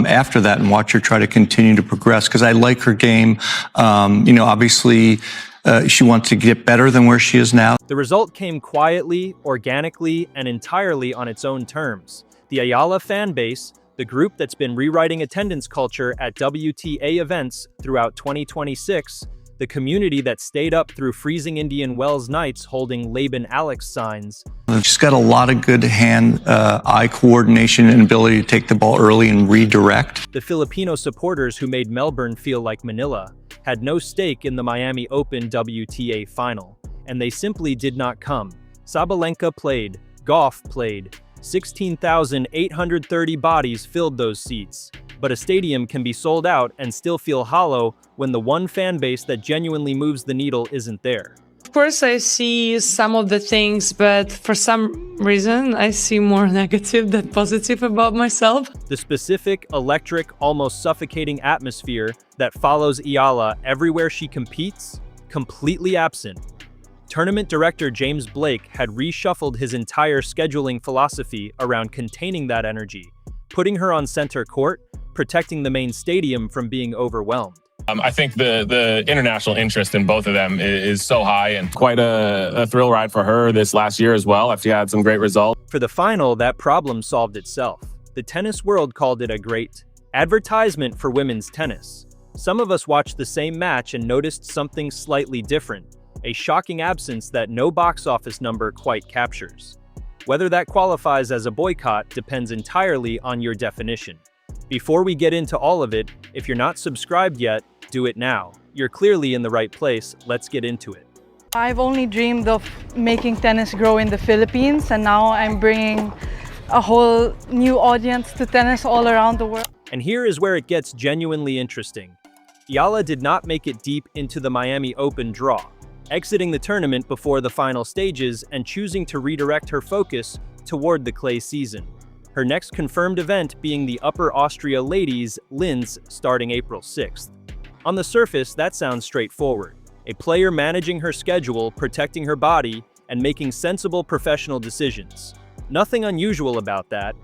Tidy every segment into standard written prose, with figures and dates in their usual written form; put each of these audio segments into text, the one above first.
after that and watch her try to continue to progress, because I like her game. Obviously, she wants to get better than where she is now. The result came quietly, organically, and entirely on its own terms. The Eala fan base, the group that's been rewriting attendance culture at WTA events throughout 2026, the community that stayed up through freezing Indian Wells nights holding Laban Alex signs. She's got a lot of good hand-eye coordination and ability to take the ball early and redirect. The Filipino supporters who made Melbourne feel like Manila had no stake in the Miami Open WTA Final, and they simply did not come. Sabalenka played, Goff played, 16,830 bodies filled those seats. But a stadium can be sold out and still feel hollow when the one fan base that genuinely moves the needle isn't there. Of course, I see some of the things, but for some reason, I see more negative than positive about myself. The specific, electric, almost suffocating atmosphere that follows Eala everywhere she competes, completely absent. Tournament director James Blake had reshuffled his entire scheduling philosophy around containing that energy, putting her on center court, protecting the main stadium from being overwhelmed. I think the international interest in both of them is so high, and quite a thrill ride for her this last year as well, after she had some great results. For the final, that problem solved itself. The tennis world called it a great advertisement for women's tennis. Some of us watched the same match and noticed something slightly different, a shocking absence that no box office number quite captures. Whether that qualifies as a boycott depends entirely on your definition. Before we get into all of it, if you're not subscribed yet, do it now. You're clearly in the right place. Let's get into it. I've only dreamed of making tennis grow in the Philippines, and now I'm bringing a whole new audience to tennis all around the world. And here is where it gets genuinely interesting. Eala did not make it deep into the Miami Open draw, exiting the tournament before the final stages and choosing to redirect her focus toward the clay season. Her next confirmed event being the Upper Austria Ladies Linz starting April 6th. On the surface, that sounds straightforward. A player managing her schedule, protecting her body, and making sensible professional decisions. Nothing unusual about that.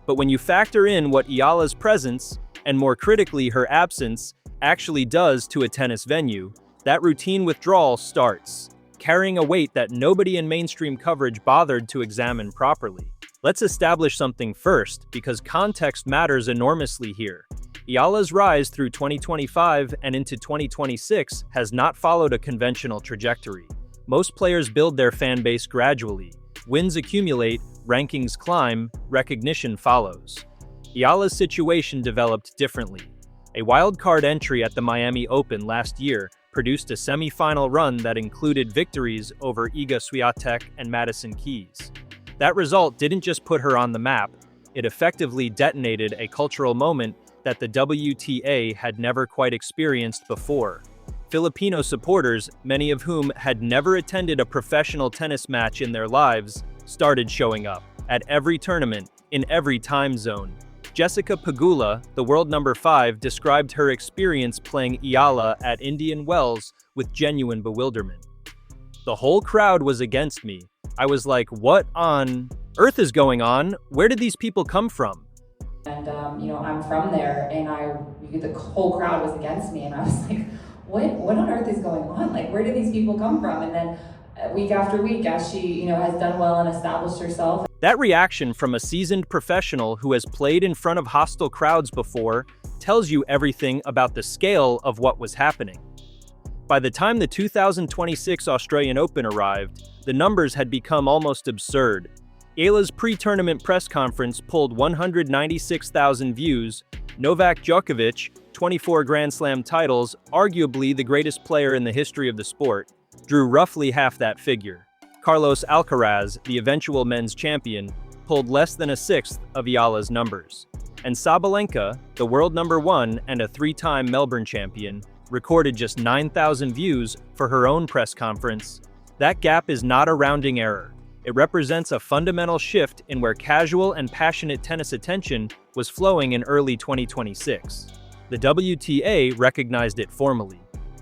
But when you factor in what Eala's presence, and more critically her absence, actually does to a tennis venue, that routine withdrawal starts, carrying a weight that nobody in mainstream coverage bothered to examine properly. Let's establish something first, because context matters enormously here. Eala's rise through 2025 and into 2026 has not followed a conventional trajectory. Most players build their fan base gradually. Wins accumulate, rankings climb, recognition follows. Eala's situation developed differently. A wildcard entry at the Miami Open last year produced a semi-final run that included victories over Iga Swiatek and Madison Keys. That result didn't just put her on the map, it effectively detonated a cultural moment that the WTA had never quite experienced before. Filipino supporters, many of whom had never attended a professional tennis match in their lives, started showing up at every tournament, in every time zone. Jessica Pegula, the world number 5, described her experience playing Eala at Indian Wells with genuine bewilderment. The whole crowd was against me. I was like, what on earth is going on? Where did these people come from? And, I'm from there, and the whole crowd was against me, and I was like, what on earth is going on? Like, where did these people come from? And then week after week, as she, has done well and established herself. That reaction from a seasoned professional who has played in front of hostile crowds before tells you everything about the scale of what was happening. By the time the 2026 Australian Open arrived, the numbers had become almost absurd. Eala's pre-tournament press conference pulled 196,000 views. Novak Djokovic, 24 Grand Slam titles, arguably the greatest player in the history of the sport, drew roughly half that figure. Carlos Alcaraz, the eventual men's champion, pulled less than a sixth of Eala's numbers. And Sabalenka, the world number 1 and a 3-time Melbourne champion, recorded just 9,000 views for her own press conference. That gap is not a rounding error. It represents a fundamental shift in where casual and passionate tennis attention was flowing in early 2026. The WTA recognized it formally.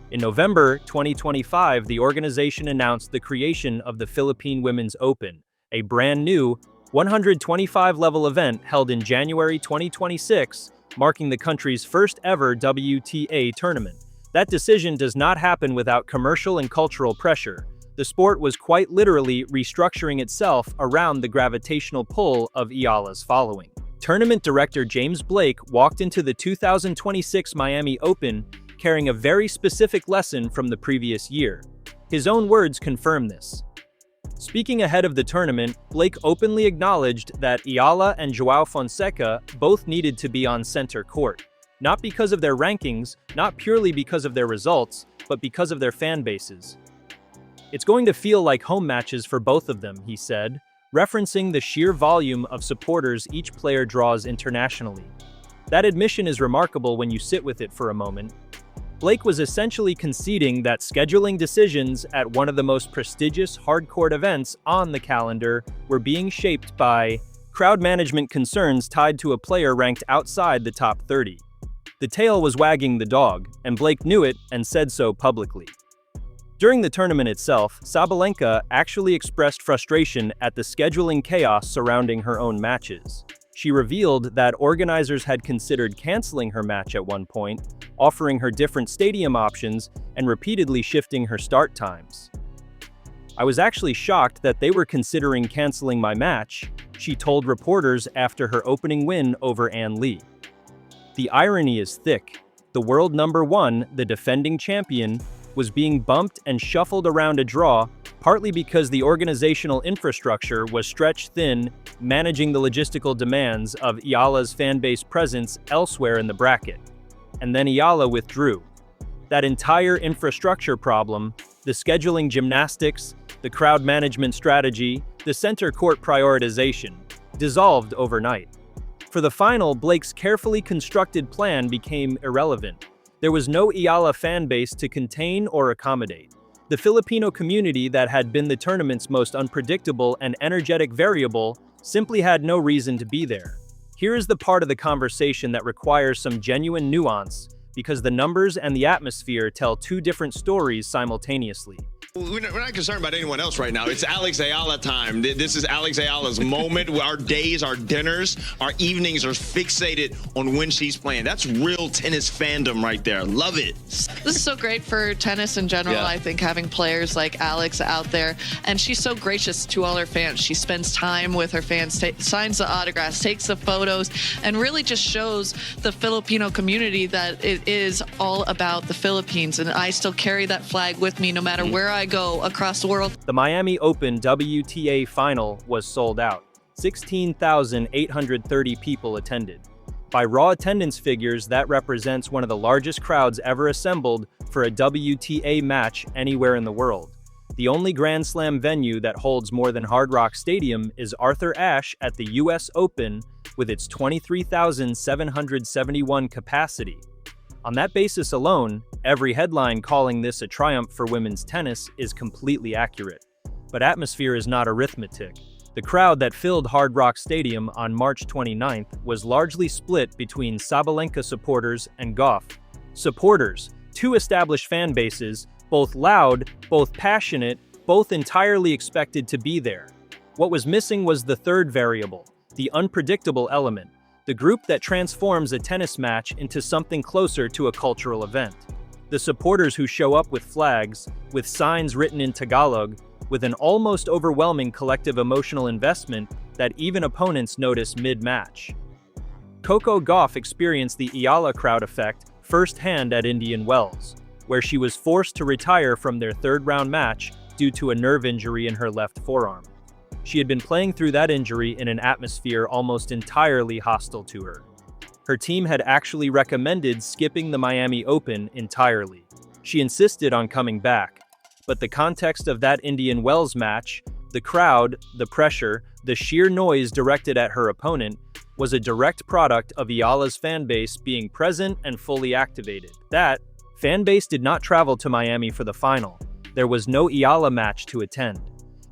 In November 2025, the organization announced the creation of the Philippine Women's Open, a brand new 125-level event held in January 2026 marking the country's first ever WTA tournament. That decision does not happen without commercial and cultural pressure. The sport was quite literally restructuring itself around the gravitational pull of Eala's following. Tournament director James Blake walked into the 2026 Miami Open carrying a very specific lesson from the previous year. His own words confirm this. Speaking ahead of the tournament, Blake openly acknowledged that Eala and João Fonseca both needed to be on center court. Not because of their rankings, not purely because of their results, but because of their fan bases. It's going to feel like home matches for both of them, he said, referencing the sheer volume of supporters each player draws internationally. That admission is remarkable when you sit with it for a moment. Blake was essentially conceding that scheduling decisions at one of the most prestigious hardcourt events on the calendar were being shaped by crowd management concerns tied to a player ranked outside the top 30. The tail was wagging the dog, and Blake knew it and said so publicly. During the tournament itself, Sabalenka actually expressed frustration at the scheduling chaos surrounding her own matches. She revealed that organizers had considered canceling her match at one point, offering her different stadium options and repeatedly shifting her start times. "I was actually shocked that they were considering canceling my match," she told reporters after her opening win over Ann Lee. The irony is thick. The world number one, the defending champion, was being bumped and shuffled around a draw, partly because the organizational infrastructure was stretched thin, managing the logistical demands of Eala's fan-base presence elsewhere in the bracket. And then Eala withdrew. That entire infrastructure problem, the scheduling gymnastics, the crowd management strategy, the center court prioritization, dissolved overnight. For the final, Blake's carefully constructed plan became irrelevant. There was no Eala fan base to contain or accommodate. The Filipino community that had been the tournament's most unpredictable and energetic variable simply had no reason to be there. Here is the part of the conversation that requires some genuine nuance, because the numbers and the atmosphere tell two different stories simultaneously. We're not concerned about anyone else right now. It's Alex Eala time. This is Alex Eala's moment. Our days, our dinners, our evenings are fixated on when she's playing. That's real tennis fandom right there. Love it. This is so great for tennis in general. Yeah. I think having players like Alex out there, and she's so gracious to all her fans. She spends time with her fans, signs the autographs, takes the photos, and really just shows the Filipino community that it is all about the Philippines. And I still carry that flag with me no matter where I go across the world. The Miami Open WTA Final was sold out. 16,830 people attended. By raw attendance figures, that represents one of the largest crowds ever assembled for a WTA match anywhere in the world. The only Grand Slam venue that holds more than Hard Rock Stadium is Arthur Ashe at the US Open with its 23,771 capacity. On that basis alone, every headline calling this a triumph for women's tennis is completely accurate. But atmosphere is not arithmetic. The crowd that filled Hard Rock Stadium on March 29th was largely split between Sabalenka supporters and Gauff. Supporters, two established fan bases, both loud, both passionate, both entirely expected to be there. What was missing was the third variable, the unpredictable element. The group that transforms a tennis match into something closer to a cultural event. The supporters who show up with flags, with signs written in Tagalog, with an almost overwhelming collective emotional investment that even opponents notice mid-match. Coco Gauff experienced the Eala crowd effect firsthand at Indian Wells, where she was forced to retire from their third-round match due to a nerve injury in her left forearm. She had been playing through that injury in an atmosphere almost entirely hostile to her. Her team had actually recommended skipping the Miami Open entirely. She insisted on coming back, but the context of that Indian Wells match, the crowd, the pressure, the sheer noise directed at her opponent, was a direct product of Eala's fanbase being present and fully activated. That fanbase did not travel to Miami for the final. There was no Eala match to attend.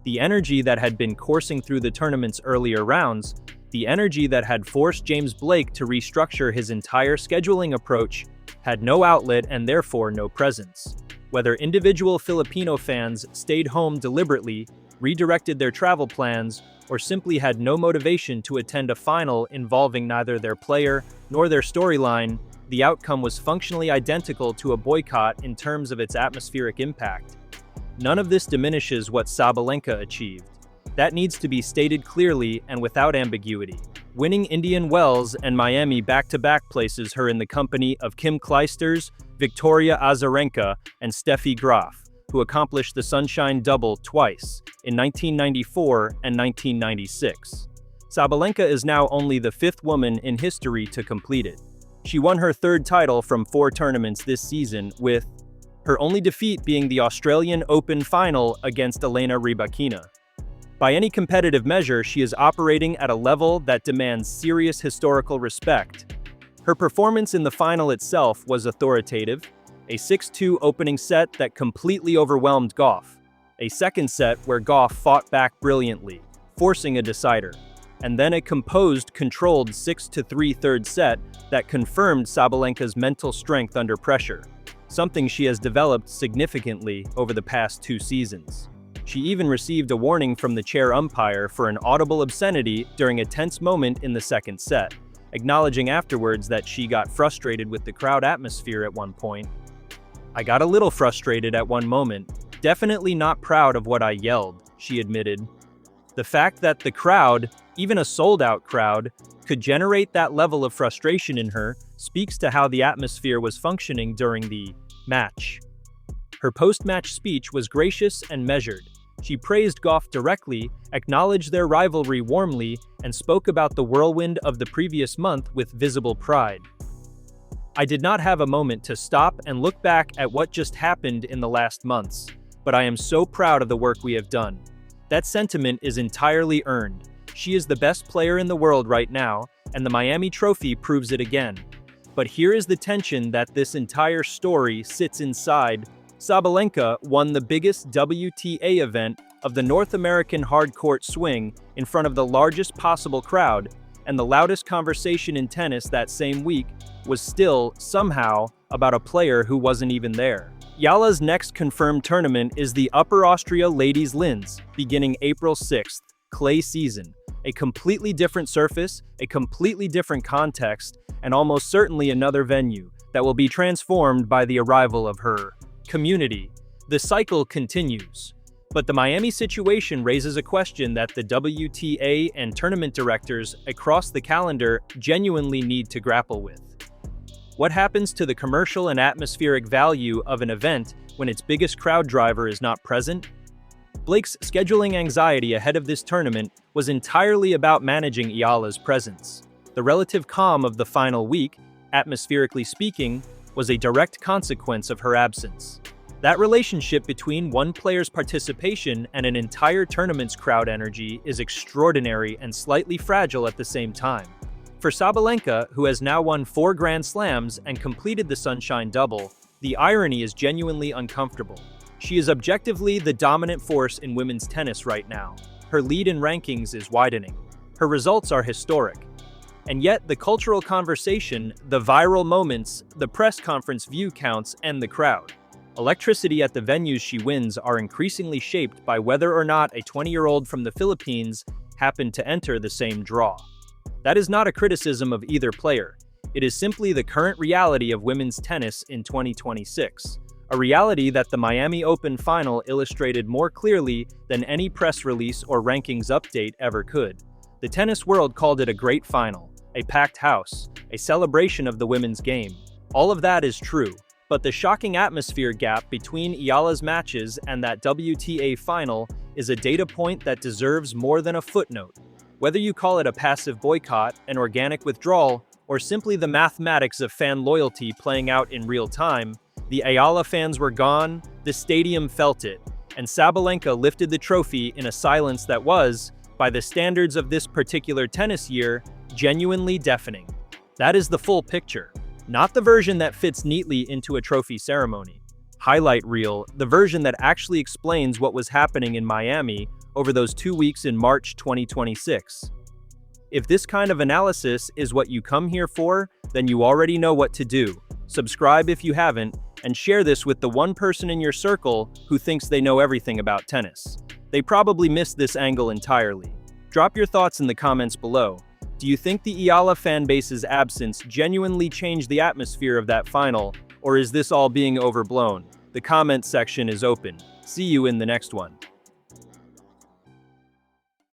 The energy that had been coursing through the tournament's earlier rounds, the energy that had forced James Blake to restructure his entire scheduling approach, had no outlet and therefore no presence. Whether individual Filipino fans stayed home deliberately, redirected their travel plans, or simply had no motivation to attend a final involving neither their player nor their storyline, the outcome was functionally identical to a boycott in terms of its atmospheric impact. None of this diminishes what Sabalenka achieved. That needs to be stated clearly and without ambiguity. Winning Indian Wells and Miami back-to-back places her in the company of Kim Clijsters, Victoria Azarenka, and Steffi Graf, who accomplished the Sunshine Double twice, in 1994 and 1996. Sabalenka is now only the fifth woman in history to complete it. She won her third title from 4 tournaments this season, with her only defeat being the Australian Open final against Elena Rybakina. By any competitive measure, she is operating at a level that demands serious historical respect. Her performance in the final itself was authoritative, a 6-2 opening set that completely overwhelmed Gauff, a second set where Gauff fought back brilliantly, forcing a decider, and then a composed, controlled 6-3 third set that confirmed Sabalenka's mental strength under pressure, something she has developed significantly over the past 2 seasons. She even received a warning from the chair umpire for an audible obscenity during a tense moment in the second set, acknowledging afterwards that she got frustrated with the crowd atmosphere at one point. "I got a little frustrated at one moment, definitely not proud of what I yelled," she admitted. The fact that the crowd, even a sold-out crowd, could generate that level of frustration in her speaks to how the atmosphere was functioning during the match. Her post-match speech was gracious and measured. She praised Gauff directly, acknowledged their rivalry warmly, and spoke about the whirlwind of the previous month with visible pride. "I did not have a moment to stop and look back at what just happened in the last months, but I am so proud of the work we have done. That sentiment is entirely earned. She is the best player in the world right now, and the Miami Trophy proves it again. But here is the tension that this entire story sits inside. Sabalenka won the biggest WTA event of the North American hardcourt swing in front of the largest possible crowd, and the loudest conversation in tennis that same week was still, somehow, about a player who wasn't even there." Eala's next confirmed tournament is the Upper Austria Ladies Linz, beginning April 6th, clay season. A completely different surface, a completely different context, and almost certainly another venue that will be transformed by the arrival of her community. The cycle continues. But the Miami situation raises a question that the WTA and tournament directors across the calendar genuinely need to grapple with. What happens to the commercial and atmospheric value of an event when its biggest crowd driver is not present? Blake's scheduling anxiety ahead of this tournament was entirely about managing Eala's presence. The relative calm of the final week, atmospherically speaking, was a direct consequence of her absence. That relationship between one player's participation and an entire tournament's crowd energy is extraordinary and slightly fragile at the same time. For Sabalenka, who has now won 4 Grand Slams and completed the Sunshine Double, the irony is genuinely uncomfortable. She is objectively the dominant force in women's tennis right now. Her lead in rankings is widening. Her results are historic. And yet, the cultural conversation, the viral moments, the press conference view counts, and the crowd. Electricity at the venues she wins are increasingly shaped by whether or not a 20-year-old from the Philippines happened to enter the same draw. That is not a criticism of either player. It is simply the current reality of women's tennis in 2026. A reality that the Miami Open final illustrated more clearly than any press release or rankings update ever could. The tennis world called it a great final, a packed house, a celebration of the women's game. All of that is true, but the shocking atmosphere gap between Eala's matches and that WTA final is a data point that deserves more than a footnote. Whether you call it a passive boycott, an organic withdrawal, or simply the mathematics of fan loyalty playing out in real time, the Eala fans were gone, the stadium felt it, and Sabalenka lifted the trophy in a silence that was, by the standards of this particular tennis year, genuinely deafening. That is the full picture, not the version that fits neatly into a trophy ceremony. Highlight reel, the version that actually explains what was happening in Miami over those 2 weeks in March 2026. If this kind of analysis is what you come here for, then you already know what to do. Subscribe if you haven't, and share this with the one person in your circle who thinks they know everything about tennis. They probably missed this angle entirely. Drop your thoughts in the comments below. Do you think the Eala fanbase's absence genuinely changed the atmosphere of that final, or is this all being overblown? The comment section is open. See you in the next one.